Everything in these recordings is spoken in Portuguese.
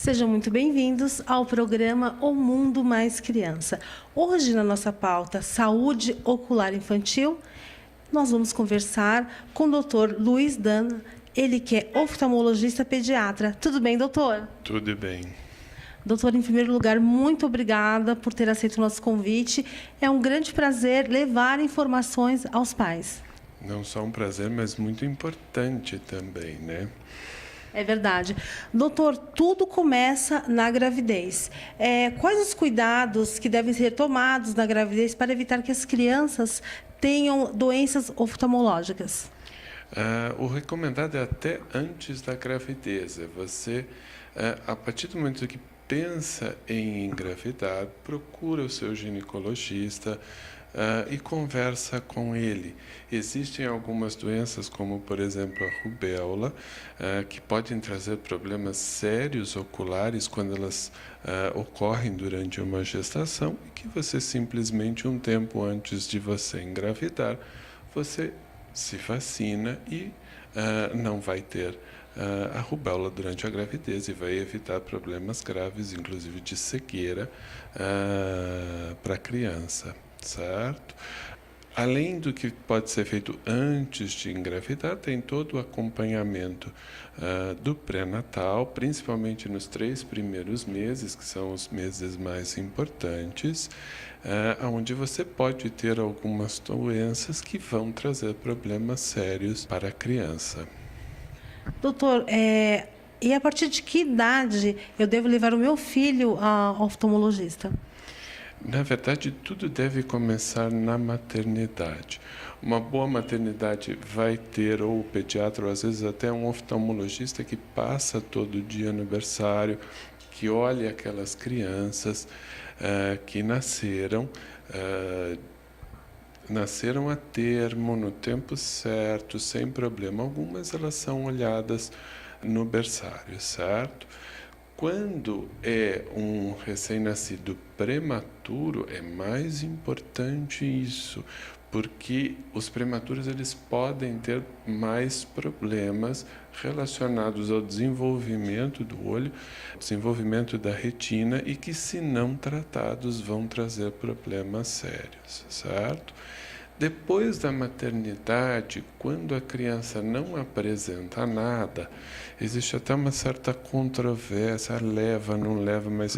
Sejam muito bem-vindos ao programa O Mundo Mais Criança. Hoje, na nossa pauta Saúde Ocular Infantil, nós vamos conversar com o Dr. Luiz Dana, ele que é oftalmologista pediatra. Tudo bem, doutor? Tudo bem. Doutor, em primeiro lugar, muito obrigada por ter aceito o nosso convite. É um grande prazer levar informações aos pais. Não só um prazer, mas muito importante também, né? É verdade. Doutor, tudo começa na gravidez. Quais os cuidados que devem ser tomados na gravidez para evitar que as crianças tenham doenças oftalmológicas? O recomendado é até antes da gravidez. Você, a partir do momento que pensa em engravidar, procura o seu ginecologista e conversa com ele. Existem algumas doenças, como por exemplo a rubéola, que podem trazer problemas sérios oculares quando elas ocorrem durante uma gestação e que você simplesmente um tempo antes de você engravidar, você se vacina e não vai ter a rubéola durante a gravidez e vai evitar problemas graves, inclusive de cegueira para a criança, certo? Além do que pode ser feito antes de engravidar, tem todo o acompanhamento do pré-natal, principalmente nos 3 primeiros meses, que são os meses mais importantes, onde você pode ter algumas doenças que vão trazer problemas sérios para a criança. Doutor, e a partir de que idade eu devo levar o meu filho ao oftalmologista? Na verdade, tudo deve começar na maternidade. Uma boa maternidade vai ter ou o pediatra, ou às vezes até um oftalmologista que passa todo dia no berçário, que olha aquelas crianças que nasceram a termo, no tempo certo, sem problema algum, mas elas são olhadas no berçário, certo? Quando é um recém-nascido prematuro, é mais importante isso, porque os prematuros eles podem ter mais problemas relacionados ao desenvolvimento do olho, desenvolvimento da retina e que, se não tratados, vão trazer problemas sérios, certo? Depois da maternidade, quando a criança não apresenta nada, existe até uma certa controvérsia, leva, não leva, mas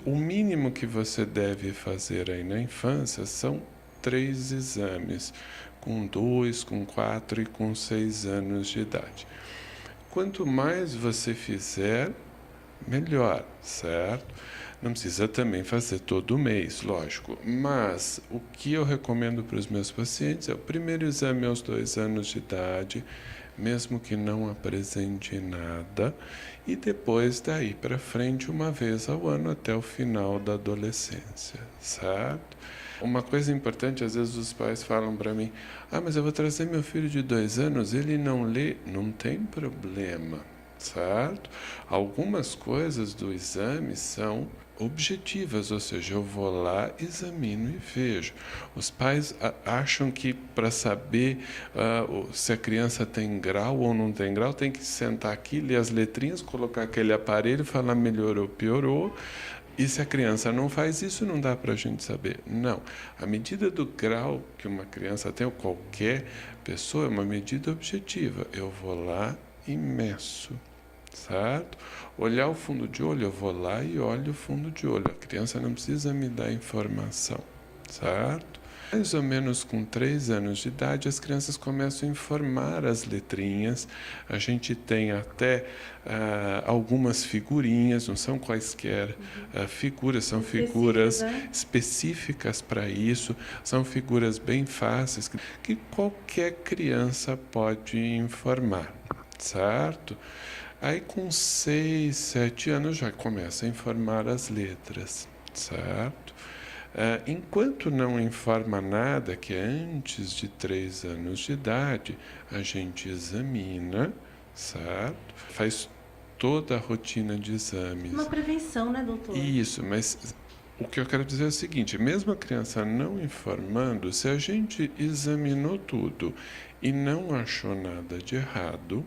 o mínimo que você deve fazer aí na infância são 3 exames, com 2, com 4 e com 6 anos de idade. Quanto mais você fizer, melhor, certo? Não precisa também fazer todo mês, lógico, mas o que eu recomendo para os meus pacientes é o primeiro exame aos 2 anos de idade, mesmo que não apresente nada, e depois daí para frente, uma vez ao ano até o final da adolescência, certo? Uma coisa importante, às vezes os pais falam para mim, mas eu vou trazer meu filho de 2 anos, ele não lê, não tem problema, certo? Algumas coisas do exame são objetivas, ou seja, eu vou lá, examino e vejo. Os pais acham que para saber se a criança tem grau ou não tem grau, tem que sentar aqui, ler as letrinhas, colocar aquele aparelho, falar melhorou, piorou. E se a criança não faz isso, não dá para a gente saber. Não. A medida do grau que uma criança tem, ou qualquer pessoa, é uma medida objetiva. Eu vou lá e meço. Certo? Olhar o fundo de olho, eu vou lá e olho o fundo de olho. A criança não precisa me dar informação, certo? Mais ou menos com 3 anos de idade, as crianças começam a informar as letrinhas. A gente tem até algumas figurinhas, não são quaisquer figuras, são figuras específicas para isso. São figuras bem fáceis que qualquer criança pode informar, certo? Aí com 6, 7 anos já começa a informar as letras, certo? Enquanto não informa nada, que é antes de 3 anos de idade, a gente examina, certo? Faz toda a rotina de exames. Uma prevenção, né, doutor? Isso, mas o que eu quero dizer é o seguinte, mesmo a criança não informando, se a gente examinou tudo e não achou nada de errado,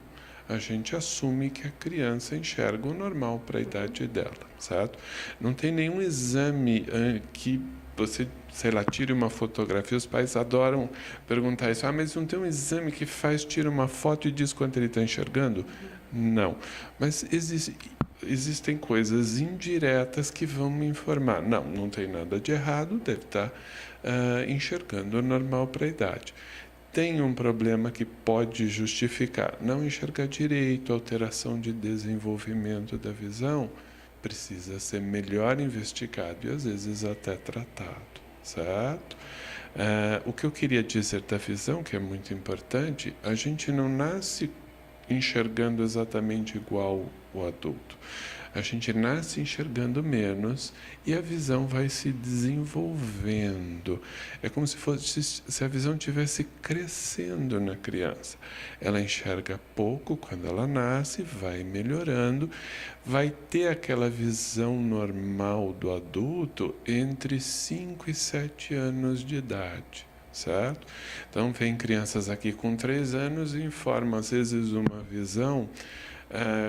a gente assume que a criança enxerga o normal para a idade dela, certo? Não tem nenhum exame que você, sei lá, tire uma fotografia. Os pais adoram perguntar isso. Mas não tem um exame que tira uma foto e diz quanto ele está enxergando? Não. Mas existem coisas indiretas que vão me informar. Não tem nada de errado, deve estar enxergando o normal para a idade. Tem um problema que pode justificar não enxergar direito, alteração de desenvolvimento da visão, precisa ser melhor investigado e às vezes até tratado, certo? O que eu queria dizer da visão, que é muito importante, a gente não nasce enxergando exatamente igual o adulto. A gente nasce enxergando menos e a visão vai se desenvolvendo. É como se a visão estivesse crescendo na criança. Ela enxerga pouco quando ela nasce, vai melhorando, vai ter aquela visão normal do adulto entre 5 e 7 anos de idade. Certo? Então, vem crianças aqui com 3 anos e informam, às vezes, uma visão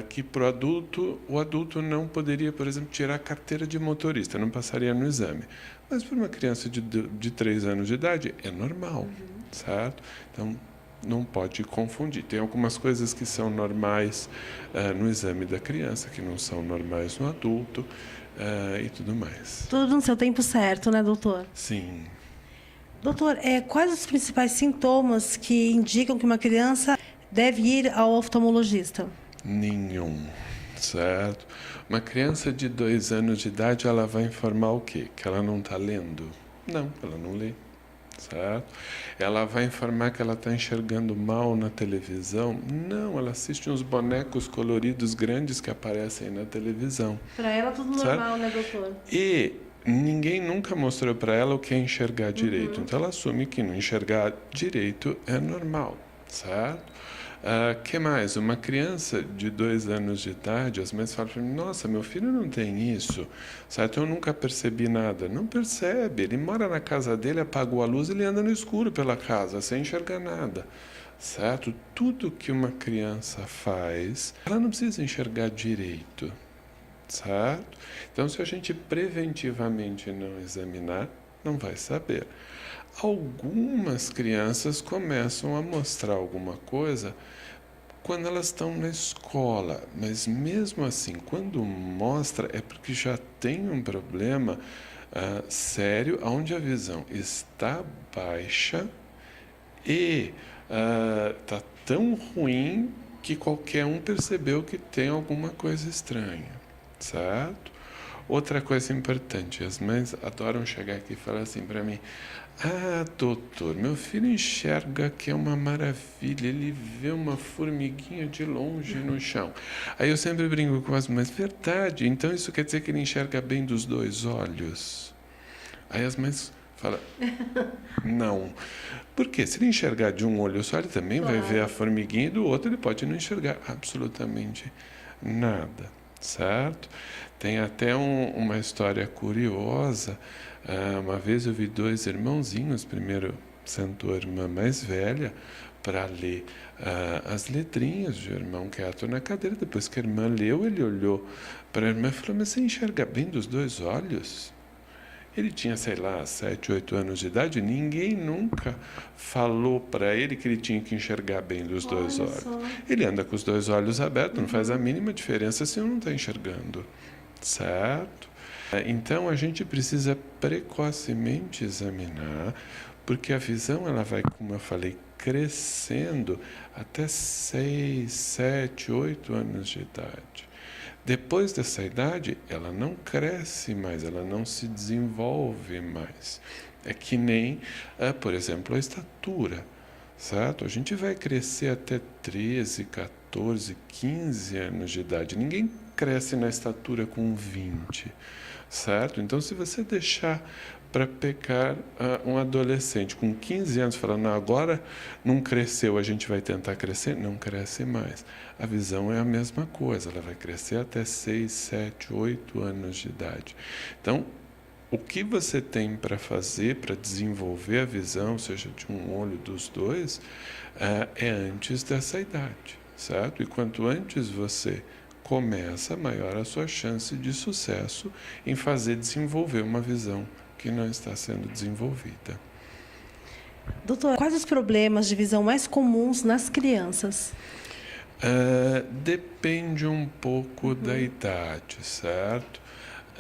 que para o adulto não poderia, por exemplo, tirar a carteira de motorista, não passaria no exame. Mas para uma criança de 3 anos de idade, é normal, certo? Então, não pode confundir. Tem algumas coisas que são normais no exame da criança, que não são normais no adulto e tudo mais. Tudo no seu tempo certo, né, doutor? Sim. Doutor, quais os principais sintomas que indicam que uma criança deve ir ao oftalmologista? Nenhum, certo? Uma criança de 2 anos de idade, ela vai informar o quê? Que ela não está lendo? Não, ela não lê, certo? Ela vai informar que ela está enxergando mal na televisão? Não, ela assiste uns bonecos coloridos grandes que aparecem na televisão. Para ela tudo certo? Normal, né, doutor? E ninguém nunca mostrou para ela o que é enxergar direito. Então ela assume que não enxergar direito é normal, certo? Que mais? Uma criança de 2 anos de idade, as mães falam para mim, nossa, meu filho não tem isso, certo? Eu nunca percebi nada. Não percebe, ele mora na casa dele, apagou a luz, ele anda no escuro pela casa, sem enxergar nada, certo? Tudo que uma criança faz, ela não precisa enxergar direito, certo? Então, se a gente preventivamente não examinar, não vai saber. Algumas crianças começam a mostrar alguma coisa quando elas estão na escola, mas mesmo assim, quando mostra, é porque já tem um problema sério, onde a visão está baixa e está tão ruim que qualquer um percebeu que tem alguma coisa estranha, certo? Outra coisa importante, as mães adoram chegar aqui e falar assim para mim, doutor, meu filho enxerga que é uma maravilha, ele vê uma formiguinha de longe no chão. Aí eu sempre brinco com as mães, verdade, então isso quer dizer que ele enxerga bem dos 2 olhos? Aí as mães falam, não. Por quê? Se ele enxergar de um olho só, ele também vai ver a formiguinha e do outro ele pode não enxergar absolutamente nada, certo? Tem até uma história curiosa. Uma vez eu vi 2 irmãozinhos, primeiro sentou a irmã mais velha para ler as letrinhas do irmão quieto na cadeira. Depois que a irmã leu, ele olhou para a irmã e falou, mas você enxerga bem dos 2 olhos? Ele tinha, sei lá, 7, 8 anos de idade, ninguém nunca falou para ele que ele tinha que enxergar bem dos 2 olhos. Só. Ele anda com os 2 olhos abertos, não faz a mínima diferença se eu não está enxergando, certo? Então, a gente precisa precocemente examinar, porque a visão ela vai, como eu falei, crescendo até 6, 7, 8 anos de idade. Depois dessa idade, ela não cresce mais, ela não se desenvolve mais. É que nem, por exemplo, a estatura, certo? A gente vai crescer até 13, 14, 15 anos de idade. Ninguém cresce na estatura com 20, certo? Então, se você deixar para pegar um adolescente com 15 anos falando, não, agora não cresceu, a gente vai tentar crescer, não cresce mais. A visão é a mesma coisa, ela vai crescer até 6, 7, 8 anos de idade. Então, o que você tem para fazer para desenvolver a visão, seja de um olho dos 2, é antes dessa idade, certo? E quanto antes você começa, maior a sua chance de sucesso em fazer desenvolver uma visão que não está sendo desenvolvida. Doutor, quais os problemas de visão mais comuns nas crianças? Depende um pouco da idade, certo?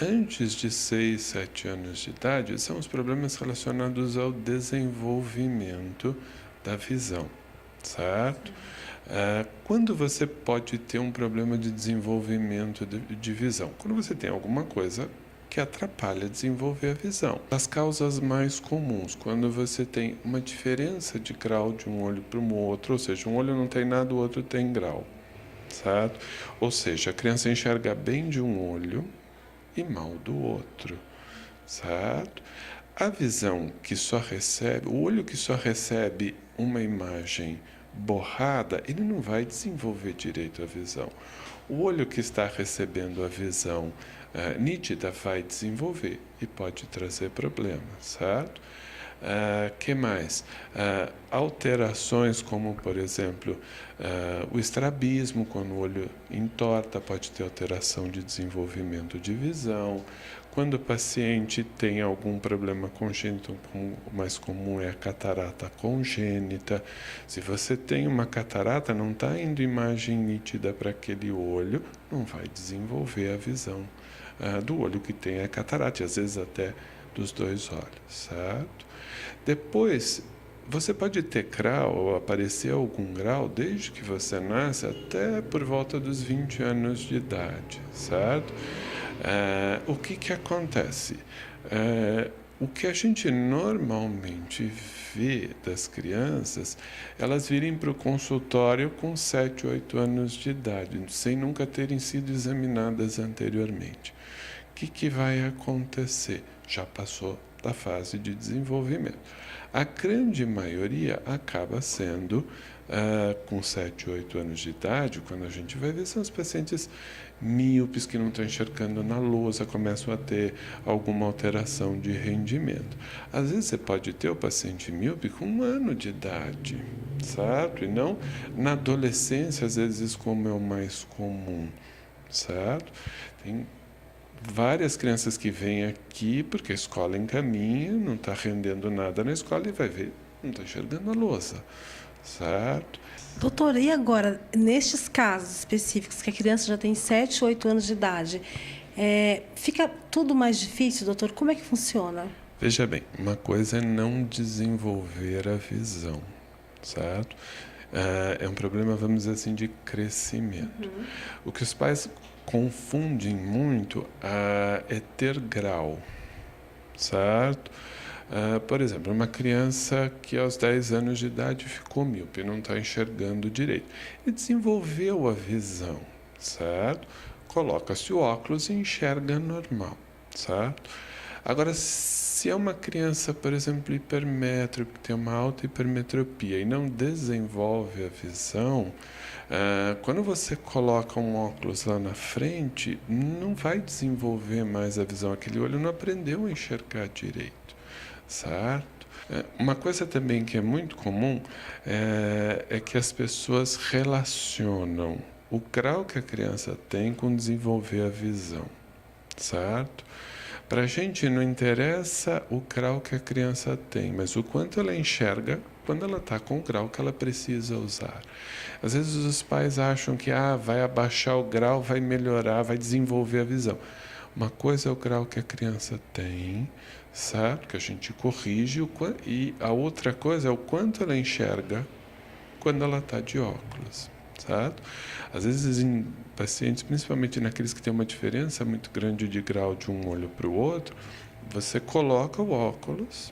Antes de 6, 7 anos de idade, são os problemas relacionados ao desenvolvimento da visão, certo? Quando você pode ter um problema de desenvolvimento de visão? Quando você tem alguma coisa que atrapalha desenvolver a visão. As causas mais comuns, quando você tem uma diferença de grau de um olho para o outro, ou seja, um olho não tem nada, o outro tem grau, certo? Ou seja, a criança enxerga bem de um olho e mal do outro, certo? A visão que só recebe, o olho que só recebe uma imagem borrada, ele não vai desenvolver direito a visão. O olho que está recebendo a visão nítida vai desenvolver e pode trazer problemas, certo? Que mais? Alterações como, por exemplo, o estrabismo, quando o olho entorta, pode ter alteração de desenvolvimento de visão. Quando o paciente tem algum problema congênito, o mais comum é a catarata congênita. Se você tem uma catarata, não está indo imagem nítida para aquele olho, não vai desenvolver a visão do olho que tem a catarata, e às vezes até dos dois olhos, certo? Depois, você pode ter grau ou aparecer algum grau desde que você nasce até por volta dos 20 anos de idade, certo? O que acontece? O que a gente normalmente vê das crianças, elas virem para o consultório com 7, 8 anos de idade, sem nunca terem sido examinadas anteriormente. O que vai acontecer? Já passou da fase de desenvolvimento. A grande maioria acaba sendo com 7, 8 anos de idade, quando a gente vai ver, são os pacientes míopes que não estão enxergando na lousa, começam a ter alguma alteração de rendimento. Às vezes você pode ter o paciente míope com 1 ano de idade, certo? E não na adolescência, às vezes, como é o mais comum, certo? Tem várias crianças que vêm aqui porque a escola encaminha, não está rendendo nada na escola e vai ver, não está enxergando a lousa, certo? Doutor, e agora, nestes casos específicos, que a criança já tem 7, 8 anos de idade, fica tudo mais difícil, doutor? Como é que funciona? Veja bem, uma coisa é não desenvolver a visão, certo? É um problema, vamos dizer assim, de crescimento. O que os pais confundem muito é ter grau, certo? Por exemplo, uma criança que aos 10 anos de idade ficou míope, não está enxergando direito. Ele desenvolveu a visão, certo? Coloca-se o óculos e enxerga normal, certo? Agora, se é uma criança, por exemplo, hipermétrope, que tem uma alta hipermetropia e não desenvolve a visão, quando você coloca um óculos lá na frente, não vai desenvolver mais a visão. Aquele olho não aprendeu a enxergar direito, certo? Uma coisa também que é muito comum é que as pessoas relacionam o grau que a criança tem com desenvolver a visão, certo? Para a gente não interessa o grau que a criança tem, mas o quanto ela enxerga quando ela está com o grau que ela precisa usar. Às vezes os pais acham que vai abaixar o grau, vai melhorar, vai desenvolver a visão. Uma coisa é o grau que a criança tem, certo? Que a gente corrige, e a outra coisa é o quanto ela enxerga quando ela está de óculos, certo? Às vezes em pacientes, principalmente naqueles que têm uma diferença muito grande de grau de um olho para o outro, você coloca o óculos,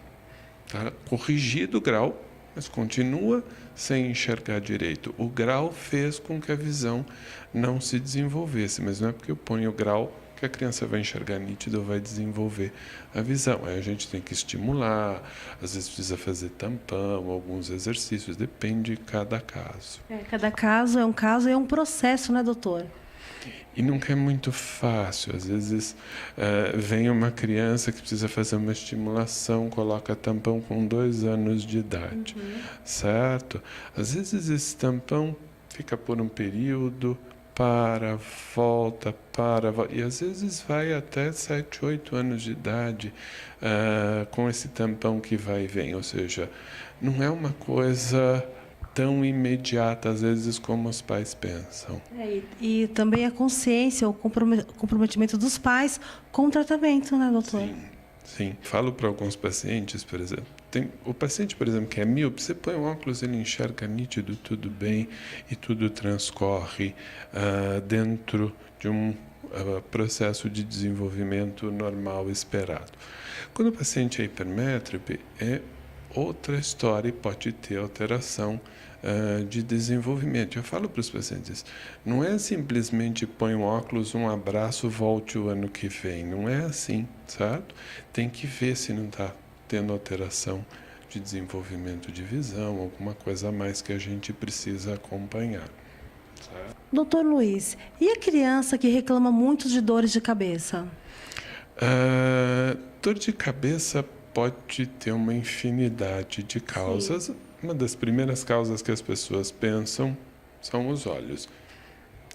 tá? Corrigido o grau, mas continua sem enxergar direito. O grau fez com que a visão não se desenvolvesse, mas não é porque eu ponho o grau que a criança vai enxergar nítido ou vai desenvolver a visão. Aí a gente tem que estimular, às vezes precisa fazer tampão, alguns exercícios, depende de cada caso. Cada caso é um processo, né, doutor? E nunca é muito fácil. Às vezes vem uma criança que precisa fazer uma estimulação, coloca tampão com 2 anos de idade, certo? Às vezes esse tampão fica por um período, volta, e às vezes vai até 7, 8 anos de idade com esse tampão que vai e vem, ou seja, não é uma coisa tão imediata, às vezes, como os pais pensam. E também a consciência, o comprometimento dos pais com o tratamento, né, doutor? Sim. Falo para alguns pacientes, por exemplo, o paciente, por exemplo, que é míope, você põe o óculos, ele enxerga nítido, tudo bem, e tudo transcorre dentro de um processo de desenvolvimento normal esperado. Quando o paciente é hipermétrope, é outra história e pode ter alteração de desenvolvimento. Eu falo para os pacientes, não é simplesmente põe um óculos, um abraço, volte o ano que vem. Não é assim, certo? Tem que ver se não está tendo alteração de desenvolvimento de visão, alguma coisa a mais que a gente precisa acompanhar. Certo? Doutor Luiz, e a criança que reclama muito de dores de cabeça? Dor de cabeça pode ter uma infinidade de causas. Sim. Uma das primeiras causas que as pessoas pensam são os olhos.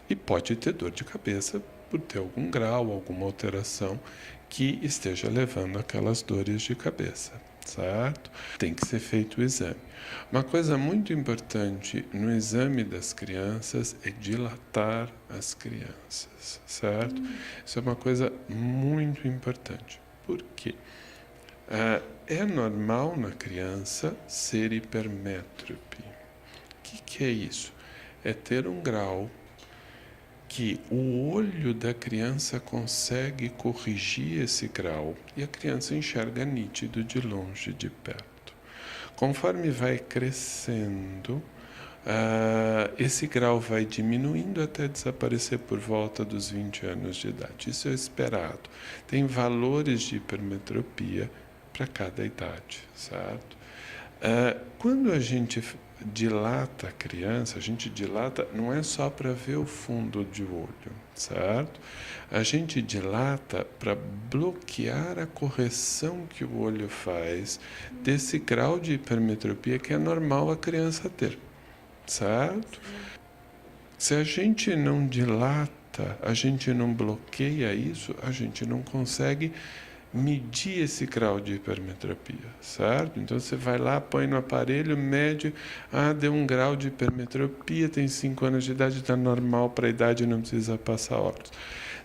E pode ter dor de cabeça por ter algum grau, alguma alteração que esteja levando aquelas dores de cabeça, certo? Tem que ser feito o exame. Uma coisa muito importante no exame das crianças é dilatar as crianças, certo? Isso é uma coisa muito importante. Por quê? É normal na criança ser hipermétrope. O que é isso? É ter um grau que o olho da criança consegue corrigir esse grau e a criança enxerga nítido de longe, de perto. Conforme vai crescendo, esse grau vai diminuindo até desaparecer por volta dos 20 anos de idade. Isso é esperado. Tem valores de hipermetropia para cada idade, certo? Quando a gente dilata a criança, a gente dilata não é só para ver o fundo de olho, certo? A gente dilata para bloquear a correção que o olho faz desse grau de hipermetropia que é normal a criança ter, certo? Se a gente não dilata, a gente não bloqueia isso, a gente não consegue medir esse grau de hipermetropia, certo? Então você vai lá, põe no aparelho, mede, deu um grau de hipermetropia, tem 5 anos de idade, está normal para a idade, não precisa passar óculos.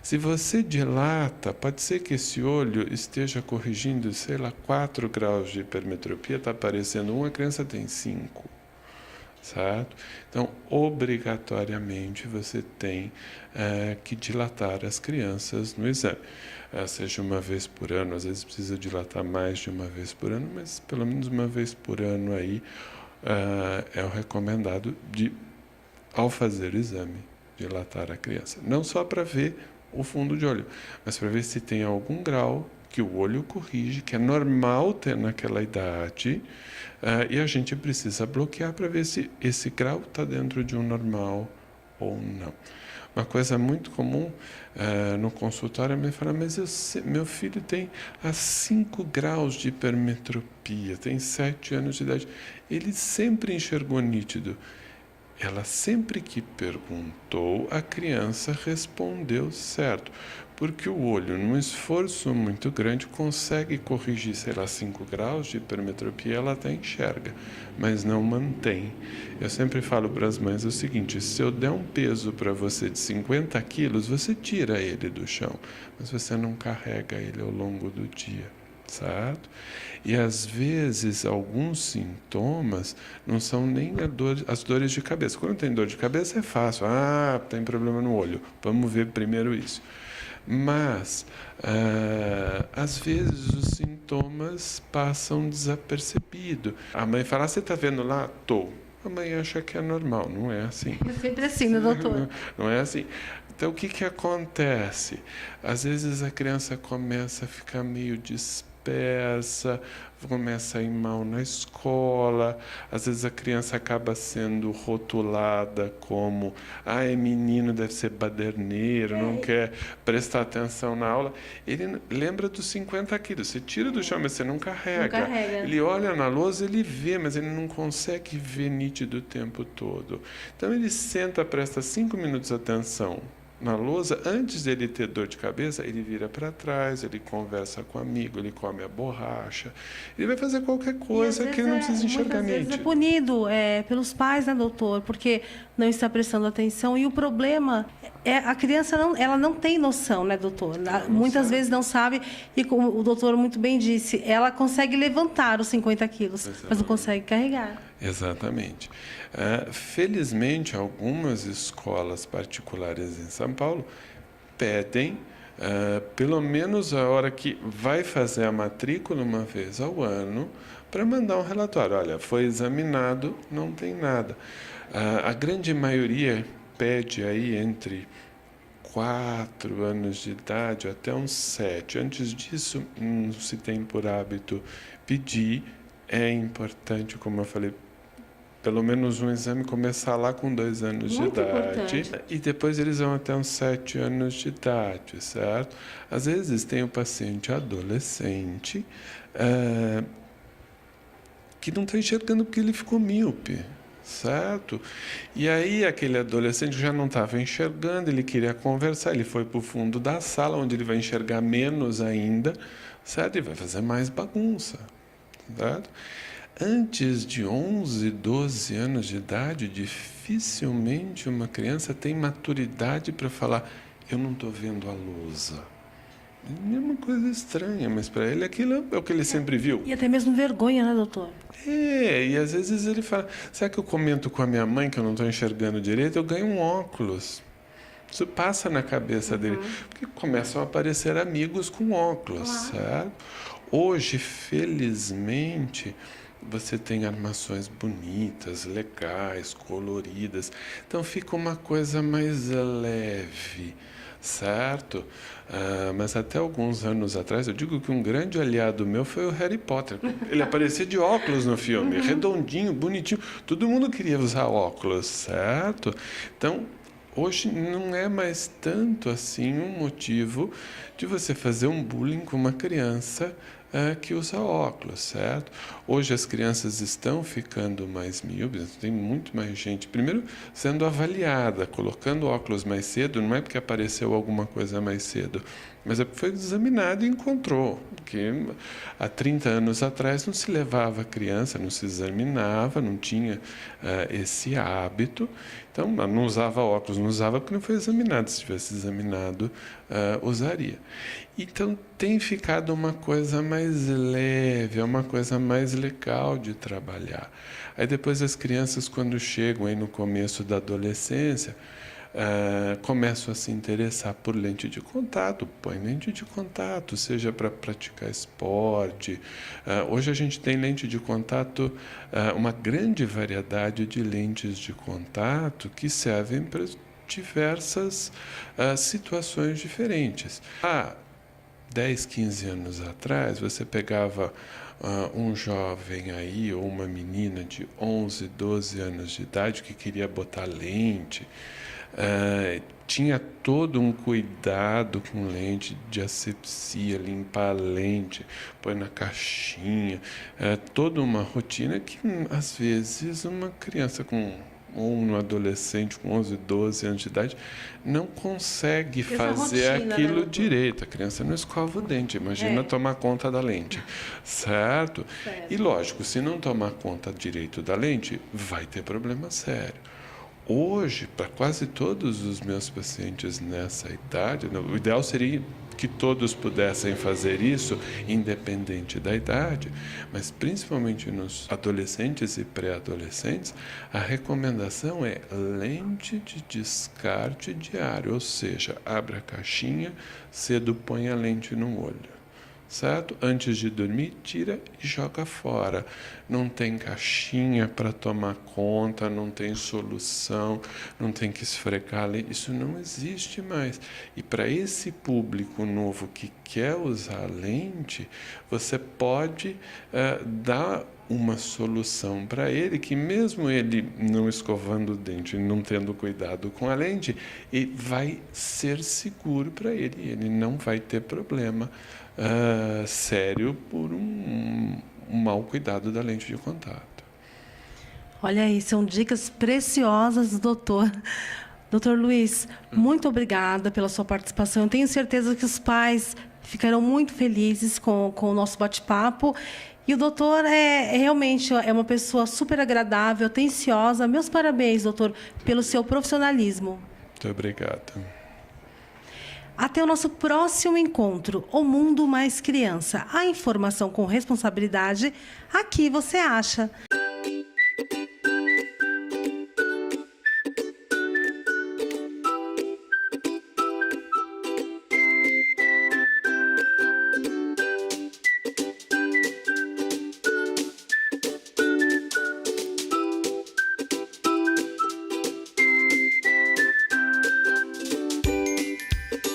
Se você dilata, pode ser que esse olho esteja corrigindo, 4 graus de hipermetropia, está aparecendo 1, a criança tem 5. Certo? Então, obrigatoriamente, você tem que dilatar as crianças no exame. Seja uma vez por ano, às vezes precisa dilatar mais de uma vez por ano, mas pelo menos uma vez por ano aí é o recomendado ao fazer o exame, dilatar a criança. Não só para ver o fundo de olho, mas para ver se tem algum grau que o olho corrige, que é normal ter naquela idade, e a gente precisa bloquear para ver se esse grau está dentro de um normal ou não. Uma coisa muito comum no consultório é me falar, mas meu filho tem 5 graus de hipermetropia, tem 7 anos de idade. Ele sempre enxergou nítido. Ela sempre que perguntou, a criança respondeu certo. Porque o olho, num esforço muito grande, consegue corrigir, 5 graus de hipermetropia, ela até enxerga, mas não mantém. Eu sempre falo para as mães o seguinte, se eu der um peso para você de 50 quilos, você tira ele do chão, mas você não carrega ele ao longo do dia, certo? E às vezes alguns sintomas não são nem as dores de cabeça. Quando tem dor de cabeça é fácil, tem problema no olho, vamos ver primeiro isso. Mas, às vezes, os sintomas passam desapercebidos. A mãe fala, você está vendo lá? Estou. A mãe acha que é normal, não é assim. É sempre assim, né, doutor? Não é assim. Então, o que acontece? Às vezes, a criança começa a ficar meio dispersa, começa a ir mal na escola, às vezes a criança acaba sendo rotulada como é menino, deve ser baderneiro, não quer prestar atenção na aula. Ele lembra dos 50 quilos, você tira do chão, mas você não carrega. Não carrega. Ele olha na lousa, ele vê, mas ele não consegue ver nítido o tempo todo. Então ele senta, presta 5 minutos de atenção na lousa, antes dele ter dor de cabeça, ele vira para trás, ele conversa com o amigo, ele come a borracha, ele vai fazer qualquer coisa que ele não precisa enxergar muitas vezes nítido. é punido pelos pais, né, doutor? Porque não está prestando atenção. E o problema é a criança ela não tem noção, né, doutor? Muitas vezes não sabe, e como o doutor muito bem disse, ela consegue levantar os 50 quilos, mas não consegue carregar. Exatamente. Felizmente, algumas escolas particulares em São Paulo pedem, pelo menos a hora que vai fazer a matrícula uma vez ao ano, para mandar um relatório. Olha, foi examinado, não tem nada. A grande maioria pede aí entre 4 anos de idade até uns 7. Antes disso, não se tem por hábito pedir. É importante, como eu falei, pelo menos um exame começar lá com 2 anos de idade. Importante. E depois eles vão até uns 7 anos de idade, certo? Às vezes tem o paciente adolescente que não está enxergando porque ele ficou míope, certo? E aí aquele adolescente já não estava enxergando, ele queria conversar, ele foi para o fundo da sala, onde ele vai enxergar menos ainda, certo? E vai fazer mais bagunça, certo? Antes de 11, 12 anos de idade, dificilmente uma criança tem maturidade para falar: eu não estou vendo a lousa. É uma coisa estranha, mas para ele aquilo é o que ele sempre viu. E até mesmo vergonha, né, doutor? E às vezes ele fala: será que eu comento com a minha mãe que eu não estou enxergando direito? Eu ganho um óculos. Isso passa na cabeça dele, porque começam a aparecer amigos com óculos, certo? Hoje, felizmente, você tem armações bonitas, legais, coloridas. Então fica uma coisa mais leve, certo? Mas até alguns anos atrás, eu digo que um grande aliado meu foi o Harry Potter. Ele aparecia de óculos no filme, redondinho, bonitinho. Todo mundo queria usar óculos, certo? Então, hoje não é mais tanto assim um motivo de você fazer um bullying com uma criança que usa óculos, certo? Hoje as crianças estão ficando mais míopes, tem muito mais gente, primeiro sendo avaliada, colocando óculos mais cedo, não é porque apareceu alguma coisa mais cedo, mas é porque foi examinado e encontrou, que há 30 anos atrás não se levava a criança, não se examinava, não tinha esse hábito, então não usava óculos, não usava porque não foi examinado, se tivesse examinado, usaria. Então tem ficado uma coisa mais leve, é uma coisa mais legal de trabalhar. Aí depois as crianças, quando chegam aí no começo da adolescência, começam a se interessar por lente de contato, põe lente de contato, seja para praticar esporte. Hoje a gente tem lente de contato, uma grande variedade de lentes de contato que servem para diversas situações diferentes. 10, 15 anos atrás, você pegava um jovem aí, ou uma menina de 11, 12 anos de idade que queria botar lente, tinha todo um cuidado com lente de asepsia, limpar a lente, põe na caixinha, toda uma rotina que, às vezes, uma criança ou um adolescente com 11, 12 anos de idade não consegue fazer rotina, aquilo, né, direito. A criança não escova o dente, imagina tomar conta da lente, certo? E lógico, se não tomar conta direito da lente, vai ter problema sério. Hoje, para quase todos os meus pacientes nessa idade, o ideal seria que todos pudessem fazer isso, independente da idade, mas principalmente nos adolescentes e pré-adolescentes, a recomendação é lente de descarte diário, ou seja, abre a caixinha, cedo põe a lente no olho, certo? Antes de dormir, tira e joga fora. Não tem caixinha para tomar conta, não tem solução, não tem que esfregar. Isso não existe mais. E para esse público novo que quer usar a lente, você pode dar uma solução para ele, que mesmo ele não escovando o dente, não tendo cuidado com a lente, ele vai ser seguro para ele. Ele não vai ter problema sério por um mau cuidado da lente de contato. Olha aí, são dicas preciosas, doutor. Doutor Luiz, muito obrigada pela sua participação. Eu tenho certeza que os pais ficarão muito felizes com o nosso bate-papo. E o doutor realmente é uma pessoa super agradável, atenciosa. Meus parabéns, doutor, pelo seu profissionalismo. Muito obrigado. Até o nosso próximo encontro, O Mundo Mais Criança. A informação com responsabilidade, aqui você acha.